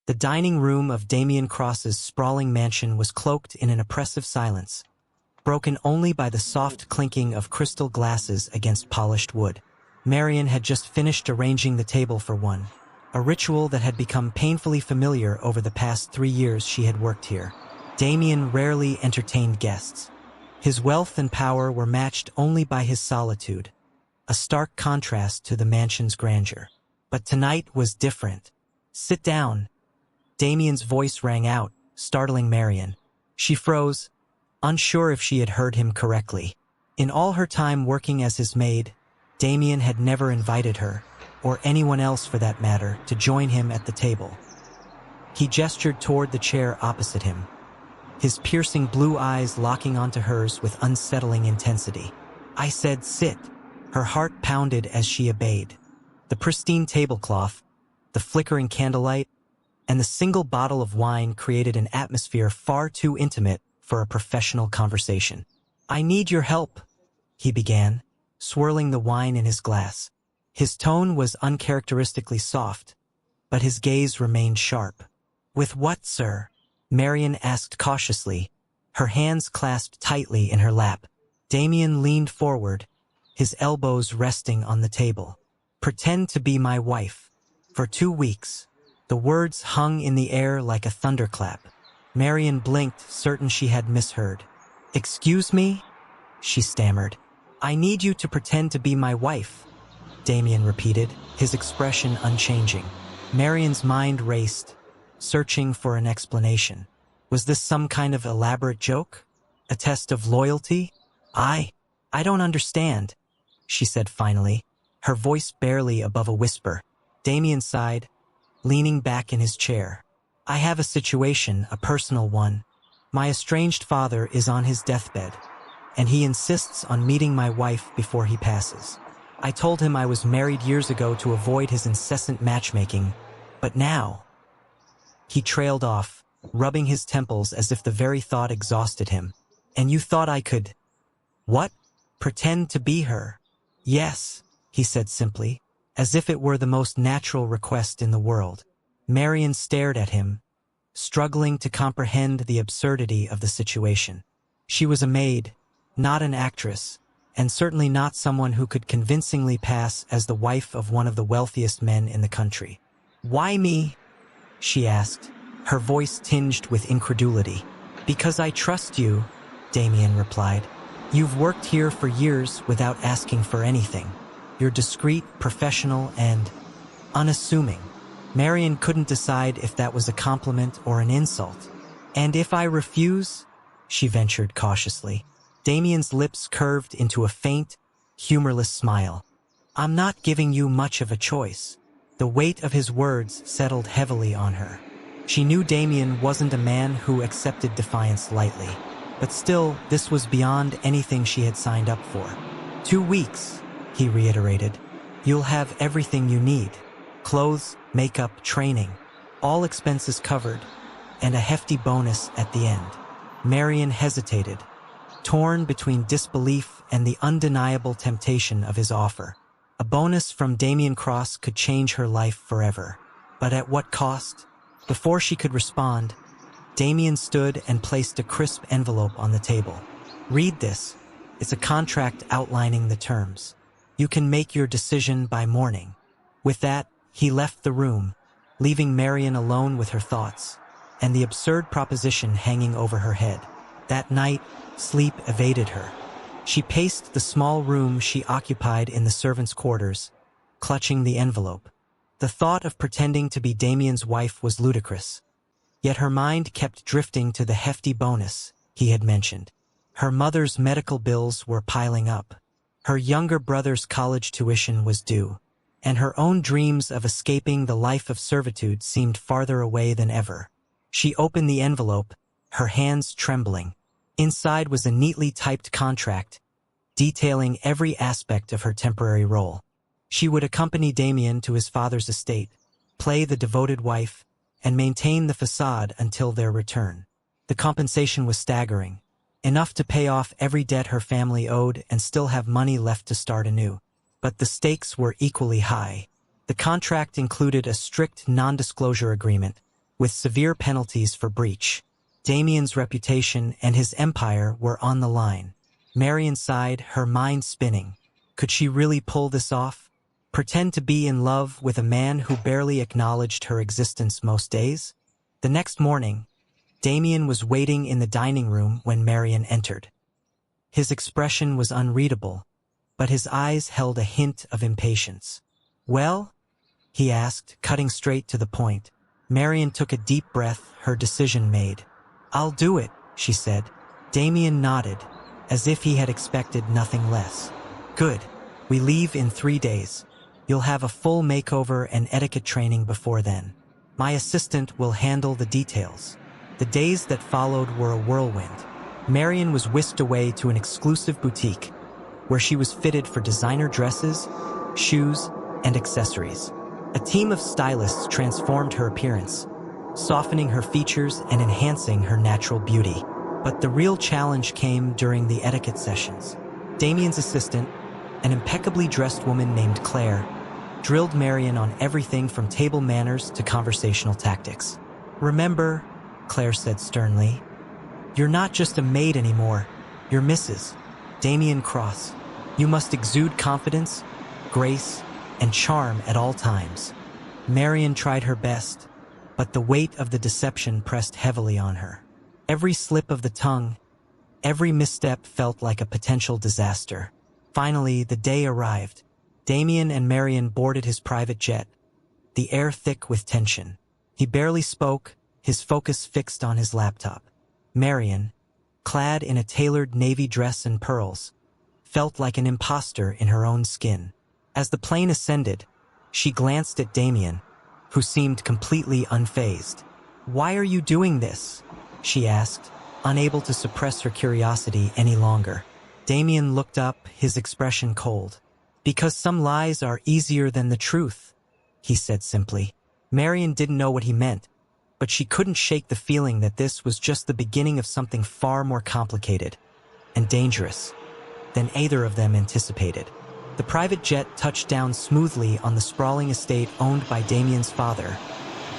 The dining room of Damian Cross's sprawling mansion was cloaked in an oppressive silence, broken only by the soft clinking of crystal glasses against polished wood. Marian had just finished arranging the table for one, a ritual that had become painfully familiar over the past 3 years she had worked here. Damian rarely entertained guests. His wealth and power were matched only by his solitude, a stark contrast to the mansion's grandeur. But tonight was different. "Sit down." Damian's voice rang out, startling Marian. She froze, unsure if she had heard him correctly. In all her time working as his maid, Damian had never invited her, or anyone else for that matter, to join him at the table. He gestured toward the chair opposite him, his piercing blue eyes locking onto hers with unsettling intensity. "I said sit." Her heart pounded as she obeyed. The pristine tablecloth, the flickering candlelight, and the single bottle of wine created an atmosphere far too intimate for a professional conversation. "I need your help," he began, swirling the wine in his glass. His tone was uncharacteristically soft, but his gaze remained sharp. "With what, sir?" Marian asked cautiously, her hands clasped tightly in her lap. Damian leaned forward, his elbows resting on the table. "Pretend to be my wife. For 2 weeks." The words hung in the air like a thunderclap. Marian blinked, certain she had misheard. "Excuse me?" she stammered. "I need you to pretend to be my wife," Damian repeated, his expression unchanging. Marian's mind raced, searching for an explanation. Was this some kind of elaborate joke? A test of loyalty? I don't understand," she said finally, her voice barely above a whisper. Damian sighed, leaning back in his chair. "I have a situation, a personal one. My estranged father is on his deathbed, and he insists on meeting my wife before he passes. I told him I was married years ago to avoid his incessant matchmaking, but now—" He trailed off, rubbing his temples as if the very thought exhausted him. "And you thought I could—" "What? Pretend to be her?" "Yes," he said simply, as if it were the most natural request in the world. Marian stared at him, struggling to comprehend the absurdity of the situation. She was a maid, not an actress, and certainly not someone who could convincingly pass as the wife of one of the wealthiest men in the country. "Why me?" she asked, her voice tinged with incredulity. "Because I trust you," Damian replied. "You've worked here for years without asking for anything. You're discreet, professional, and unassuming." Marian couldn't decide if that was a compliment or an insult. "And if I refuse?" she ventured cautiously. Damian's lips curved into a faint, humorless smile. "I'm not giving you much of a choice." The weight of his words settled heavily on her. She knew Damian wasn't a man who accepted defiance lightly, but still, this was beyond anything she had signed up for. 2 weeks, he reiterated. "You'll have everything you need. Clothes, makeup, training, all expenses covered, and a hefty bonus at the end." Marian hesitated, torn between disbelief and the undeniable temptation of his offer. A bonus from Damian Cross could change her life forever. But at what cost? Before she could respond, Damian stood and placed a crisp envelope on the table. "Read this. It's a contract outlining the terms. You can make your decision by morning." With that, he left the room, leaving Marian alone with her thoughts, and the absurd proposition hanging over her head. That night, sleep evaded her. She paced the small room she occupied in the servants' quarters, clutching the envelope. The thought of pretending to be Damian's wife was ludicrous. Yet her mind kept drifting to the hefty bonus he had mentioned. Her mother's medical bills were piling up. Her younger brother's college tuition was due, and her own dreams of escaping the life of servitude seemed farther away than ever. She opened the envelope, her hands trembling. Inside was a neatly typed contract, detailing every aspect of her temporary role. She would accompany Damian to his father's estate, play the devoted wife, and maintain the façade until their return. The compensation was staggering, enough to pay off every debt her family owed and still have money left to start anew. But the stakes were equally high. The contract included a strict non-disclosure agreement, with severe penalties for breach. Damian's reputation and his empire were on the line. Marian sighed, her mind spinning. Could she really pull this off? Pretend to be in love with a man who barely acknowledged her existence most days? The next morning, Damian was waiting in the dining room when Marian entered. His expression was unreadable, but his eyes held a hint of impatience. "Well?" he asked, cutting straight to the point. Marian took a deep breath, her decision made. "I'll do it," she said. Damian nodded, as if he had expected nothing less. "Good. We leave in 3 days. You'll have a full makeover and etiquette training before then. My assistant will handle the details." The days that followed were a whirlwind. Marian was whisked away to an exclusive boutique, where she was fitted for designer dresses, shoes, and accessories. A team of stylists transformed her appearance, softening her features and enhancing her natural beauty. But the real challenge came during the etiquette sessions. Damian's assistant, an impeccably dressed woman named Claire, drilled Marian on everything from table manners to conversational tactics. "Remember," Claire said sternly, "you're not just a maid anymore, you're Mrs. Damian Cross. You must exude confidence, grace, and charm at all times." Marian tried her best, but the weight of the deception pressed heavily on her. Every slip of the tongue, every misstep felt like a potential disaster. Finally, the day arrived. Damian and Marian boarded his private jet, the air thick with tension. He barely spoke, his focus fixed on his laptop. Marian, clad in a tailored navy dress and pearls, felt like an imposter in her own skin. As the plane ascended, she glanced at Damian, who seemed completely unfazed. "Why are you doing this?" she asked, unable to suppress her curiosity any longer. Damian looked up, his expression cold. "Because some lies are easier than the truth," he said simply. Marian didn't know what he meant, but she couldn't shake the feeling that this was just the beginning of something far more complicated and dangerous than either of them anticipated. The private jet touched down smoothly on the sprawling estate owned by Damian's father,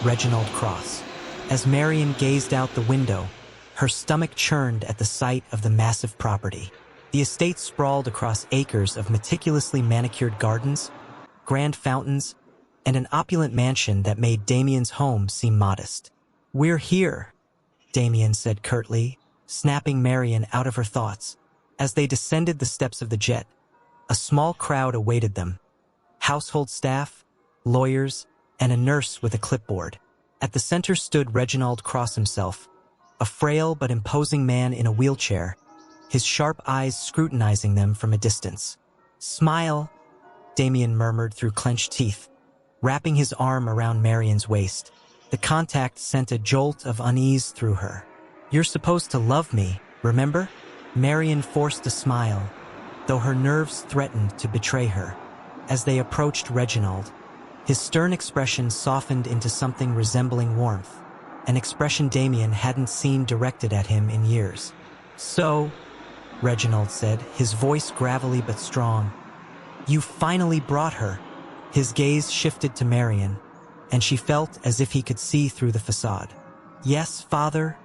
Reginald Cross. As Marian gazed out the window, her stomach churned at the sight of the massive property. The estate sprawled across acres of meticulously manicured gardens, grand fountains, and an opulent mansion that made Damian's home seem modest. "We're here," Damian said curtly, snapping Marian out of her thoughts. As they descended the steps of the jet, a small crowd awaited them. Household staff, lawyers, and a nurse with a clipboard. At the center stood Reginald Cross himself, a frail but imposing man in a wheelchair, his sharp eyes scrutinizing them from a distance. "Smile," Damian murmured through clenched teeth, wrapping his arm around Marian's waist. The contact sent a jolt of unease through her. "You're supposed to love me, remember?" Marian forced a smile, though her nerves threatened to betray her. As they approached Reginald, his stern expression softened into something resembling warmth, an expression Damian hadn't seen directed at him in years. "So," Reginald said, his voice gravelly but strong, "you finally brought her." His gaze shifted to Marian, and she felt as if he could see through the façade. "Yes, father,"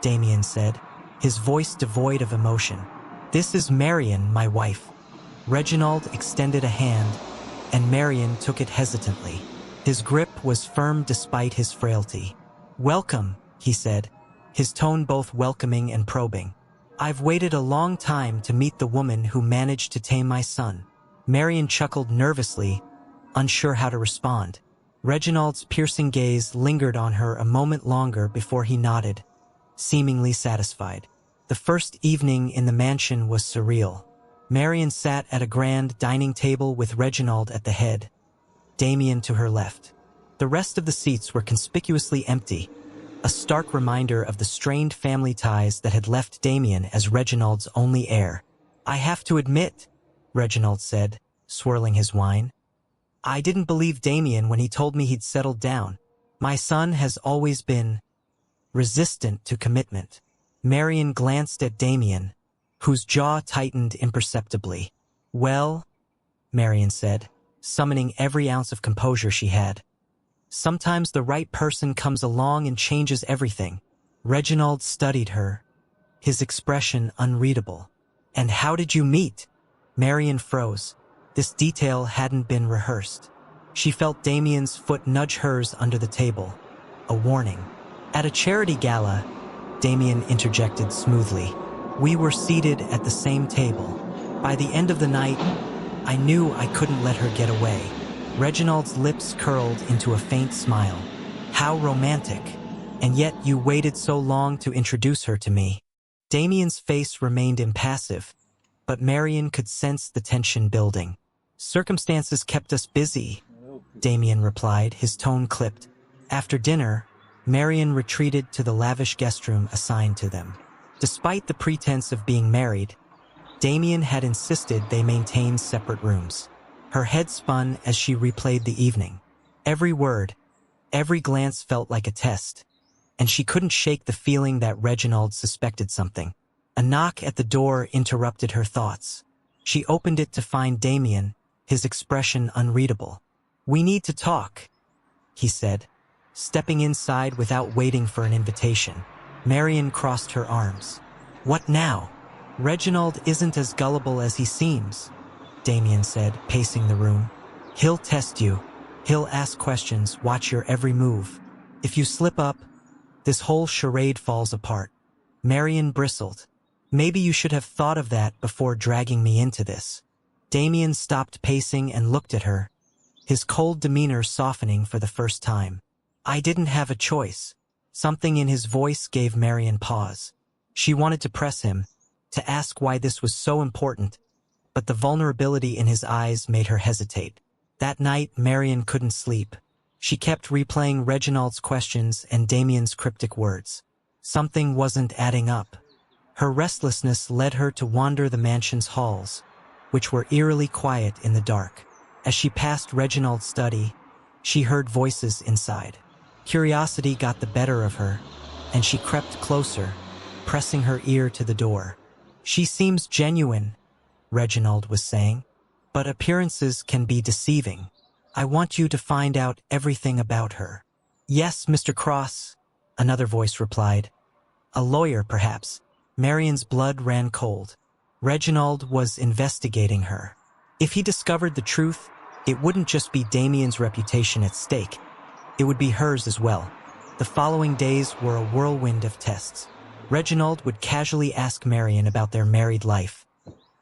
Damian said, his voice devoid of emotion. "This is Marian, my wife." Reginald extended a hand, and Marian took it hesitantly. His grip was firm despite his frailty. "Welcome," he said, his tone both welcoming and probing. "I've waited a long time to meet the woman who managed to tame my son." Marian chuckled nervously, unsure how to respond. Reginald's piercing gaze lingered on her a moment longer before he nodded, seemingly satisfied. The first evening in the mansion was surreal. Marian sat at a grand dining table with Reginald at the head, Damian to her left. The rest of the seats were conspicuously empty, a stark reminder of the strained family ties that had left Damian as Reginald's only heir. "I have to admit," Reginald said, swirling his wine, "I didn't believe Damian when he told me he'd settled down. My son has always been resistant to commitment." Marian glanced at Damian, whose jaw tightened imperceptibly. "Well," Marian said, summoning every ounce of composure she had, Sometimes the right person comes along and changes everything. Reginald studied her, his expression unreadable. And how did you meet? Marian froze. This detail hadn't been rehearsed. She felt Damian's foot nudge hers under the table. A warning. At a charity gala, Damian interjected smoothly. We were seated at the same table. By the end of the night, I knew I couldn't let her get away. Reginald's lips curled into a faint smile. How romantic. And yet you waited so long to introduce her to me. Damian's face remained impassive, but Marian could sense the tension building. Circumstances kept us busy, Damian replied, his tone clipped. After dinner, Marian retreated to the lavish guest room assigned to them. Despite the pretense of being married, Damian had insisted they maintain separate rooms. Her head spun as she replayed the evening. Every word, every glance felt like a test, and she couldn't shake the feeling that Reginald suspected something. A knock at the door interrupted her thoughts. She opened it to find Damian, his expression unreadable. We need to talk, he said, stepping inside without waiting for an invitation. Marian crossed her arms. What now? Reginald isn't as gullible as he seems, Damian said, pacing the room. He'll test you. He'll ask questions, watch your every move. If you slip up, this whole charade falls apart. Marian bristled. Maybe you should have thought of that before dragging me into this. Damian stopped pacing and looked at her, his cold demeanor softening for the first time. I didn't have a choice. Something in his voice gave Marian pause. She wanted to press him, to ask why this was so important, but the vulnerability in his eyes made her hesitate. That night, Marian couldn't sleep. She kept replaying Reginald's questions and Damian's cryptic words. Something wasn't adding up. Her restlessness led her to wander the mansion's halls, which were eerily quiet in the dark. As she passed Reginald's study, she heard voices inside. Curiosity got the better of her, and she crept closer, pressing her ear to the door. She seems genuine, Reginald was saying, but appearances can be deceiving. I want you to find out everything about her. Yes, Mr. Cross, another voice replied. A lawyer, perhaps. Marian's blood ran cold. Reginald was investigating her. If he discovered the truth, it wouldn't just be Damian's reputation at stake. It would be hers as well. The following days were a whirlwind of tests. Reginald would casually ask Marian about their married life,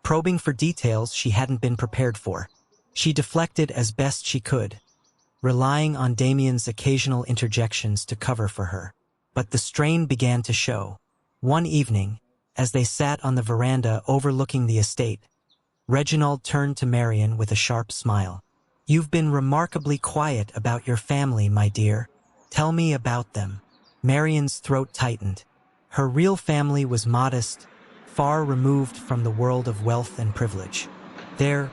probing for details she hadn't been prepared for. She deflected as best she could, relying on Damian's occasional interjections to cover for her. But the strain began to show. One evening, as they sat on the veranda overlooking the estate, Reginald turned to Marian with a sharp smile. You've been remarkably quiet about your family, my dear. Tell me about them. Marian's throat tightened. Her real family was modest, far removed from the world of wealth and privilege. They're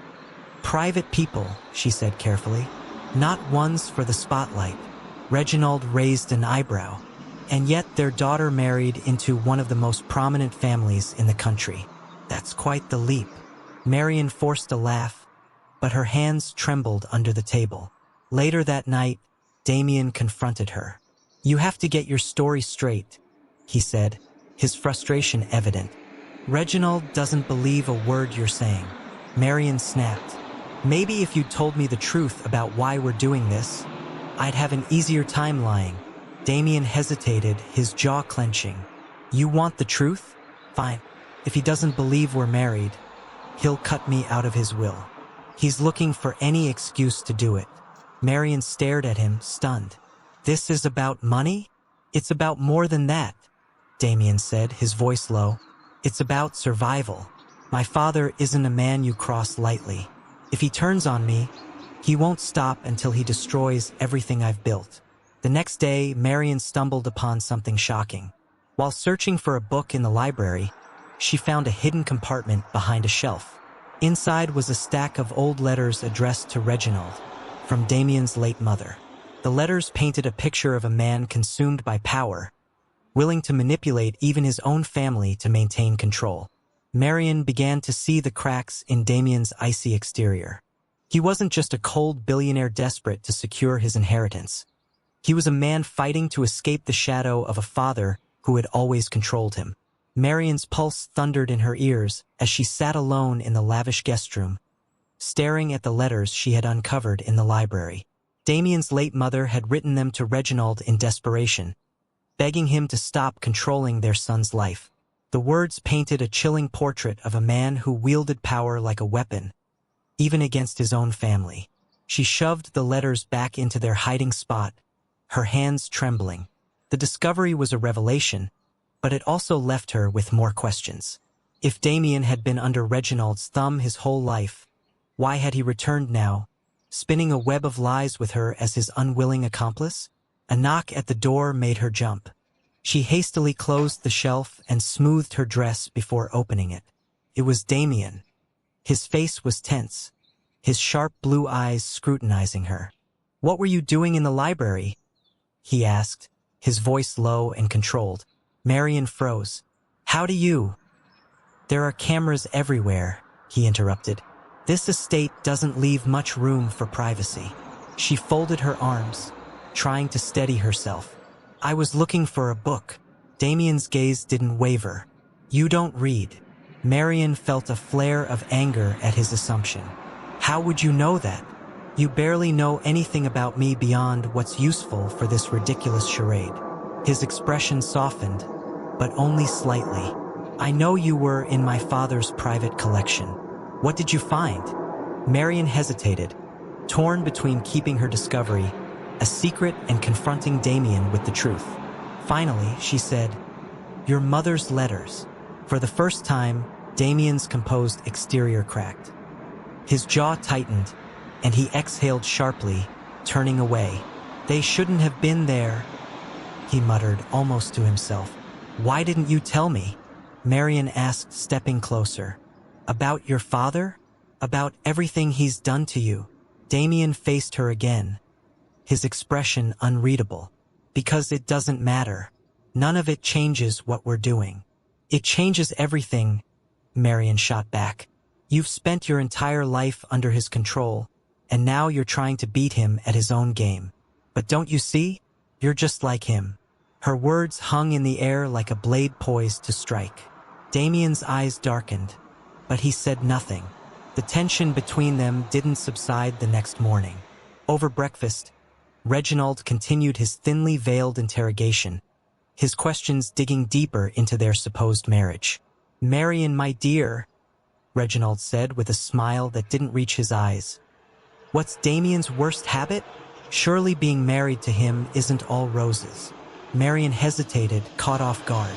private people, she said carefully, not ones for the spotlight. Reginald raised an eyebrow. And yet their daughter married into one of the most prominent families in the country. That's quite the leap. Marian forced a laugh, but her hands trembled under the table. Later that night, Damian confronted her. You have to get your story straight, he said, his frustration evident. Reginald doesn't believe a word you're saying. Marian snapped. Maybe if you told me the truth about why we're doing this, I'd have an easier time lying. Damian hesitated, his jaw clenching. You want the truth? Fine. If he doesn't believe we're married, he'll cut me out of his will. He's looking for any excuse to do it. Marian stared at him, stunned. This is about money? It's about more than that, Damian said, his voice low. It's about survival. My father isn't a man you cross lightly. If he turns on me, he won't stop until he destroys everything I've built. The next day, Marian stumbled upon something shocking. While searching for a book in the library, she found a hidden compartment behind a shelf. Inside was a stack of old letters addressed to Reginald, from Damian's late mother. The letters painted a picture of a man consumed by power, willing to manipulate even his own family to maintain control. Marian began to see the cracks in Damian's icy exterior. He wasn't just a cold billionaire desperate to secure his inheritance. He was a man fighting to escape the shadow of a father who had always controlled him. Marian's pulse thundered in her ears as she sat alone in the lavish guest room, staring at the letters she had uncovered in the library. Damian's late mother had written them to Reginald in desperation, begging him to stop controlling their son's life. The words painted a chilling portrait of a man who wielded power like a weapon, even against his own family. She shoved the letters back into their hiding spot, her hands trembling. The discovery was a revelation, but it also left her with more questions. If Damian had been under Reginald's thumb his whole life, why had he returned now, spinning a web of lies with her as his unwilling accomplice? A knock at the door made her jump. She hastily closed the shelf and smoothed her dress before opening it. It was Damian. His face was tense, his sharp blue eyes scrutinizing her. "What were you doing in the library?" he asked, his voice low and controlled. Marian froze. "How do you—" "There are cameras everywhere," he interrupted. "This estate doesn't leave much room for privacy." She folded her arms, trying to steady herself. "I was looking for a book." Damian's gaze didn't waver. "You don't read." Marian felt a flare of anger at his assumption. "How would you know that? You barely know anything about me beyond what's useful for this ridiculous charade." His expression softened, but only slightly. "I know you were in my father's private collection. What did you find?" Marian hesitated, torn between keeping her discovery a secret and confronting Damian with the truth. Finally, she said, "Your mother's letters." For the first time, Damian's composed exterior cracked. His jaw tightened, and he exhaled sharply, turning away. "They shouldn't have been there," he muttered, almost to himself. "Why didn't you tell me?" Marian asked, stepping closer. "About your father? About everything he's done to you?" Damian faced her again, his expression unreadable. "Because it doesn't matter. None of it changes what we're doing." "It changes everything," Marian shot back. "You've spent your entire life under his control, and now you're trying to beat him at his own game. But don't you see? You're just like him." Her words hung in the air like a blade poised to strike. Damian's eyes darkened, but he said nothing. The tension between them didn't subside the next morning. Over breakfast, Reginald continued his thinly veiled interrogation, his questions digging deeper into their supposed marriage. "Marian, my dear," Reginald said with a smile that didn't reach his eyes. "What's Damian's worst habit? Surely being married to him isn't all roses." Marian hesitated, caught off guard.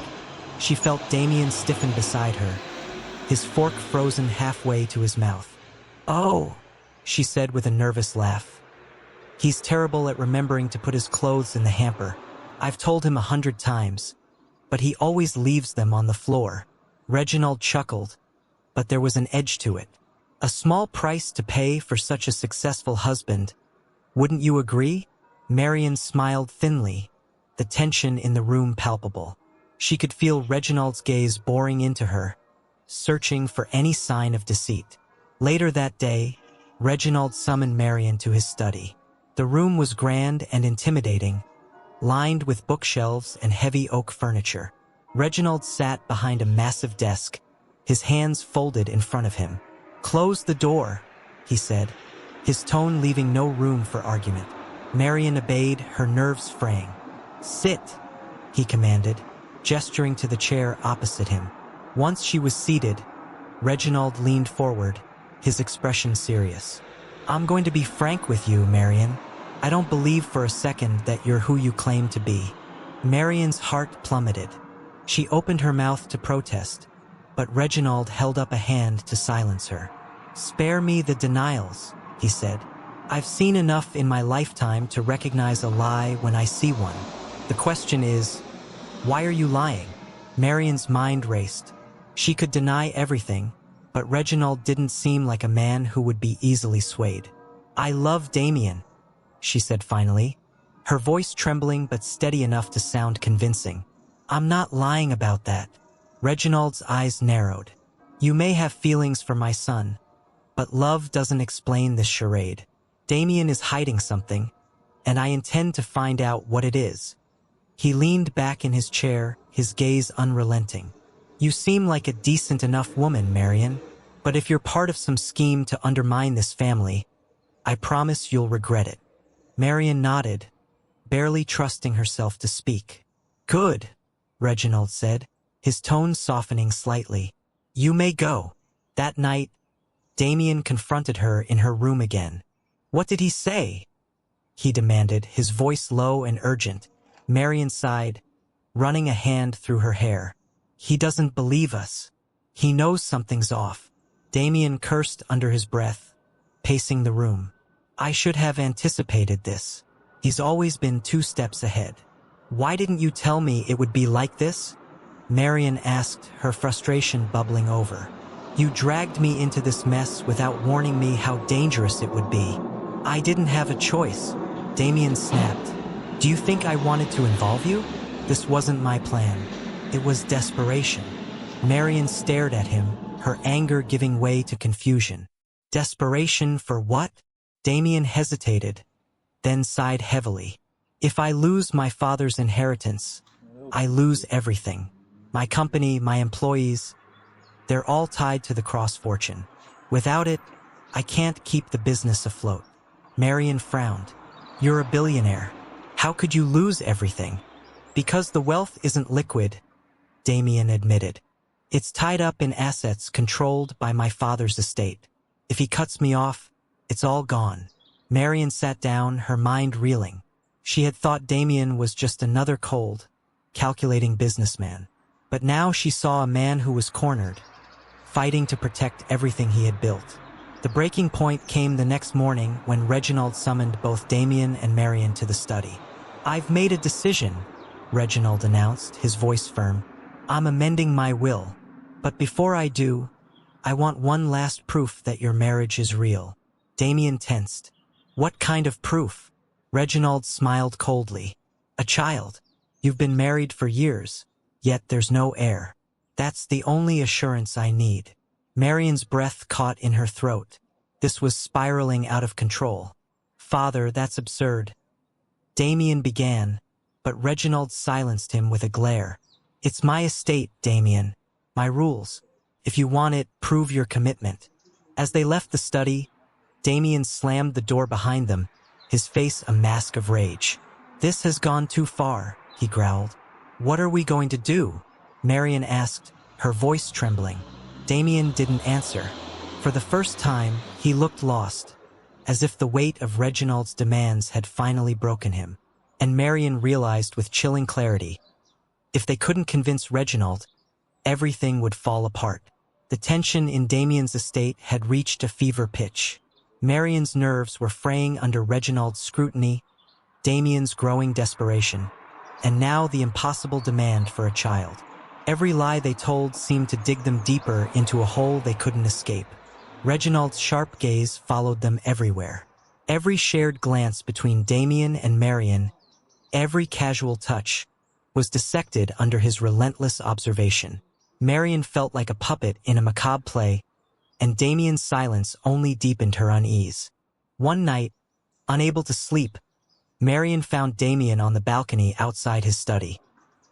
She felt Damian stiffen beside her, his fork frozen halfway to his mouth. "Oh," she said with a nervous laugh. "He's terrible at remembering to put his clothes in the hamper. I've told him 100 times, but he always leaves them on the floor." Reginald chuckled, but there was an edge to it. "A small price to pay for such a successful husband. Wouldn't you agree?" Marian smiled thinly, the tension in the room palpable. She could feel Reginald's gaze boring into her, searching for any sign of deceit. Later that day, Reginald summoned Marian to his study. The room was grand and intimidating, lined with bookshelves and heavy oak furniture. Reginald sat behind a massive desk, his hands folded in front of him. "Close the door," he said, his tone leaving no room for argument. Marian obeyed, her nerves fraying. "Sit," he commanded, gesturing to the chair opposite him. Once she was seated, Reginald leaned forward, his expression serious. "I'm going to be frank with you, Marian. I don't believe for a second that you're who you claim to be." Marian's heart plummeted. She opened her mouth to protest, but Reginald held up a hand to silence her. "Spare me the denials," he said. "I've seen enough in my lifetime to recognize a lie when I see one. The question is, why are you lying?" Marian's mind raced. She could deny everything, but Reginald didn't seem like a man who would be easily swayed. "I love Damian," she said finally, her voice trembling but steady enough to sound convincing. "I'm not lying about that." Reginald's eyes narrowed. "You may have feelings for my son, but love doesn't explain this charade. Damian is hiding something, and I intend to find out what it is. He leaned back in his chair, his gaze unrelenting. You seem like a decent enough woman, Marian, but if you're part of some scheme to undermine this family, I promise you'll regret it. Marian nodded, barely trusting herself to speak. Good, Reginald said, his tone softening slightly. You may go. That night, Damian confronted her in her room again. What did he say? He demanded, his voice low and urgent. Marian sighed, running a hand through her hair. He doesn't believe us. He knows something's off. Damian cursed under his breath, pacing the room. I should have anticipated this. He's always been 2 steps ahead. Why didn't you tell me it would be like this? Marian asked, her frustration bubbling over. You dragged me into this mess without warning me how dangerous it would be. I didn't have a choice. Damian snapped. Do you think I wanted to involve you? This wasn't my plan. It was desperation. Marian stared at him, her anger giving way to confusion. Desperation for what? Damian hesitated, then sighed heavily. If I lose my father's inheritance, I lose everything. My company, my employees, they're all tied to the Cross fortune. Without it, I can't keep the business afloat. Marian frowned. You're a billionaire. How could you lose everything? Because the wealth isn't liquid, Damian admitted. It's tied up in assets controlled by my father's estate. If he cuts me off, it's all gone. Marian sat down, her mind reeling. She had thought Damian was just another cold, calculating businessman. But now she saw a man who was cornered, fighting to protect everything he had built. The breaking point came the next morning when Reginald summoned both Damian and Marian to the study. I've made a decision, Reginald announced, his voice firm. I'm amending my will. But before I do, I want one last proof that your marriage is real. Damian tensed. What kind of proof? Reginald smiled coldly. A child. You've been married for years, yet there's no heir. That's the only assurance I need. Marian's breath caught in her throat. This was spiraling out of control. Father, that's absurd. Damian began, but Reginald silenced him with a glare. It's my estate, Damian. My rules. If you want it, prove your commitment. As they left the study, Damian slammed the door behind them, his face a mask of rage. This has gone too far, he growled. What are we going to do? Marian asked, her voice trembling. Damian didn't answer. For the first time, he looked lost, as if the weight of Reginald's demands had finally broken him. And Marian realized with chilling clarity, if they couldn't convince Reginald, everything would fall apart. The tension in Damian's estate had reached a fever pitch. Marian's nerves were fraying under Reginald's scrutiny, Damian's growing desperation, and now the impossible demand for a child. Every lie they told seemed to dig them deeper into a hole they couldn't escape. Reginald's sharp gaze followed them everywhere. Every shared glance between Damian and Marian, every casual touch, was dissected under his relentless observation. Marian felt like a puppet in a macabre play, and Damian's silence only deepened her unease. One night, unable to sleep, Marian found Damian on the balcony outside his study.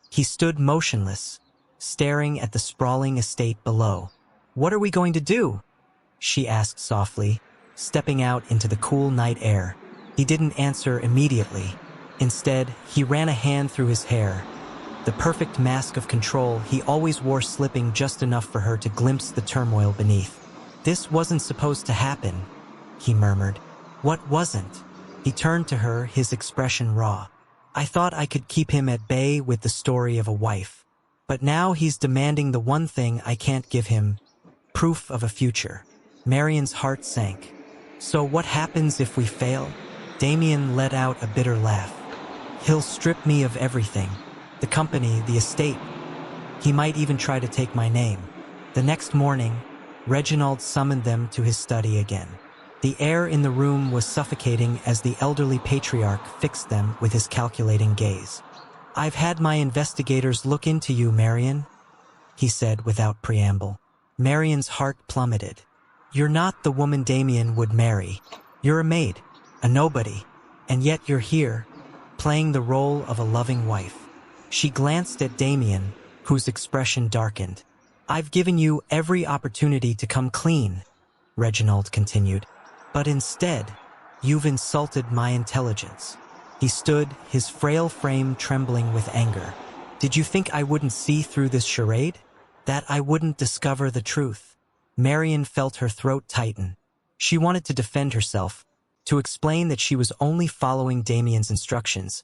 He stood motionless, staring at the sprawling estate below. What are we going to do? She asked softly, stepping out into the cool night air. He didn't answer immediately. Instead, he ran a hand through his hair, the perfect mask of control he always wore slipping just enough for her to glimpse the turmoil beneath. This wasn't supposed to happen, he murmured. What wasn't? He turned to her, his expression raw. I thought I could keep him at bay with the story of a wife. But now he's demanding the one thing I can't give him, proof of a future. Marian's heart sank. So what happens if we fail? Damian let out a bitter laugh. He'll strip me of everything. The company, the estate. He might even try to take my name. The next morning, Reginald summoned them to his study again. The air in the room was suffocating as the elderly patriarch fixed them with his calculating gaze. I've had my investigators look into you, Marian, he said without preamble. Marian's heart plummeted. You're not the woman Damian would marry. You're a maid, a nobody. And yet you're here, playing the role of a loving wife. She glanced at Damian, whose expression darkened. I've given you every opportunity to come clean, Reginald continued. But instead, you've insulted my intelligence. He stood, his frail frame trembling with anger. Did you think I wouldn't see through this charade? That I wouldn't discover the truth? Marian felt her throat tighten. She wanted to defend herself, to explain that she was only following Damian's instructions.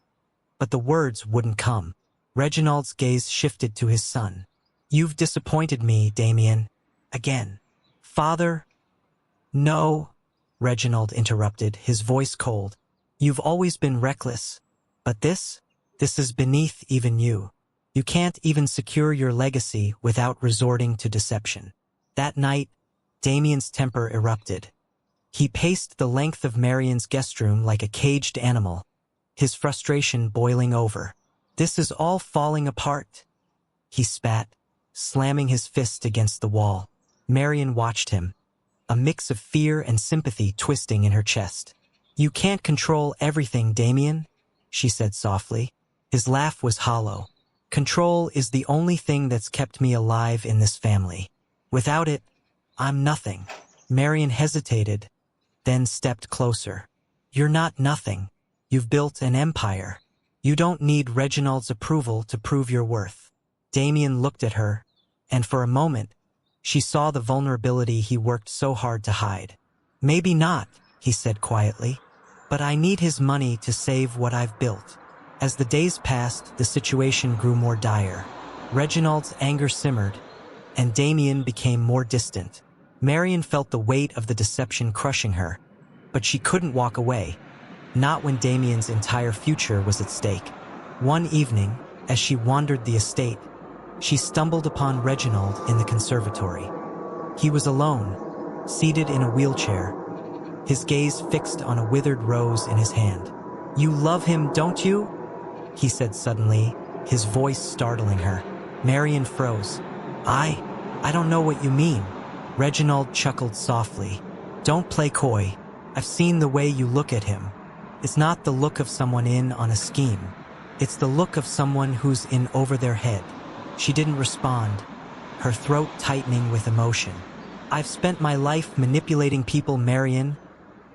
But the words wouldn't come. Reginald's gaze shifted to his son. You've disappointed me, Damian. Again. Father? No, Reginald interrupted, his voice cold. You've always been reckless. But this is beneath even you. You can't even secure your legacy without resorting to deception. That night, Damian's temper erupted. He paced the length of Marian's guest room like a caged animal, his frustration boiling over. This is all falling apart, he spat, slamming his fist against the wall. Marian watched him, a mix of fear and sympathy twisting in her chest. You can't control everything, Damian, she said softly. His laugh was hollow. Control is the only thing that's kept me alive in this family. Without it, I'm nothing. Marian hesitated, then stepped closer. You're not nothing. You've built an empire. You don't need Reginald's approval to prove your worth. Damian looked at her, and for a moment, she saw the vulnerability he worked so hard to hide. Maybe not, he said quietly, but I need his money to save what I've built. As the days passed, the situation grew more dire. Reginald's anger simmered, and Damian became more distant. Marian felt the weight of the deception crushing her, but she couldn't walk away, not when Damian's entire future was at stake. One evening, as she wandered the estate, she stumbled upon Reginald in the conservatory. He was alone, seated in a wheelchair, his gaze fixed on a withered rose in his hand. You love him, don't you? He said suddenly, his voice startling her. Marian froze. I don't know what you mean. Reginald chuckled softly. Don't play coy. I've seen the way you look at him. It's not the look of someone in on a scheme. It's the look of someone who's in over their head. She didn't respond, her throat tightening with emotion. I've spent my life manipulating people, Marian,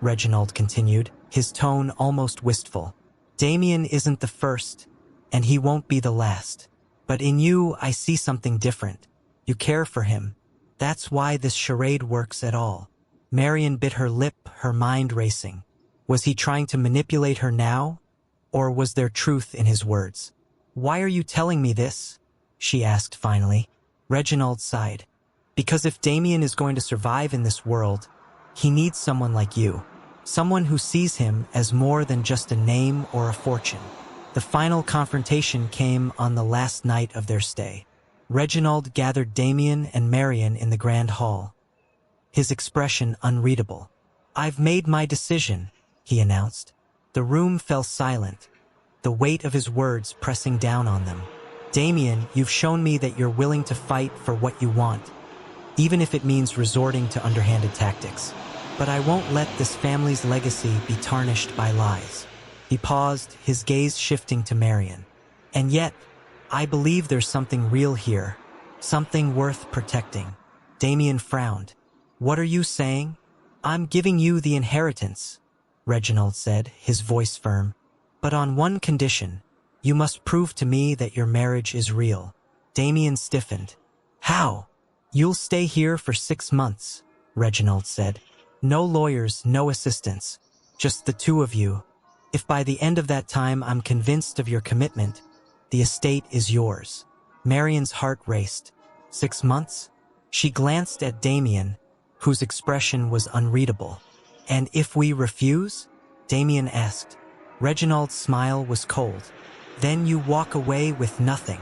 Reginald continued, his tone almost wistful. Damian isn't the first, and he won't be the last. But in you, I see something different. You care for him. That's why this charade works at all. Marian bit her lip, her mind racing. Was he trying to manipulate her now? Or was there truth in his words? Why are you telling me this? She asked finally. Reginald sighed. Because if Damian is going to survive in this world, he needs someone like you. Someone who sees him as more than just a name or a fortune. The final confrontation came on the last night of their stay. Reginald gathered Damian and Marian in the grand hall, his expression unreadable. I've made my decision, he announced. The room fell silent, the weight of his words pressing down on them. Damian, you've shown me that you're willing to fight for what you want, even if it means resorting to underhanded tactics. But I won't let this family's legacy be tarnished by lies. He paused, his gaze shifting to Marian. And yet, I believe there's something real here, something worth protecting. Damian frowned. What are you saying? I'm giving you the inheritance, Reginald said, his voice firm. But on one condition, you must prove to me that your marriage is real. Damian stiffened. How? You'll stay here for 6 months, Reginald said. No lawyers, no assistants, just the two of you. If by the end of that time I'm convinced of your commitment, the estate is yours. Marian's heart raced. 6 months? She glanced at Damian, whose expression was unreadable. And if we refuse? Damian asked. Reginald's smile was cold. Then you walk away with nothing.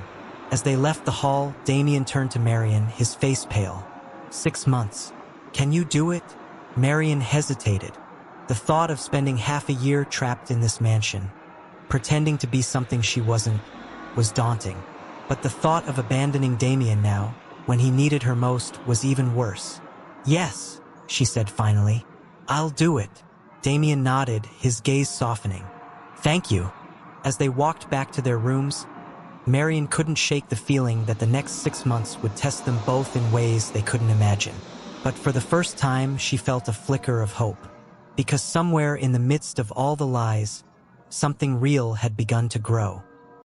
As they left the hall, Damian turned to Marian, his face pale. 6 months. Can you do it? Marian hesitated. The thought of spending half a year trapped in this mansion, pretending to be something she wasn't, was daunting. But the thought of abandoning Damian now, when he needed her most, was even worse. Yes, she said finally. I'll do it. Damian nodded, his gaze softening. Thank you. As they walked back to their rooms, Marian couldn't shake the feeling that the next 6 months would test them both in ways they couldn't imagine. But for the first time, she felt a flicker of hope, because somewhere in the midst of all the lies, something real had begun to grow.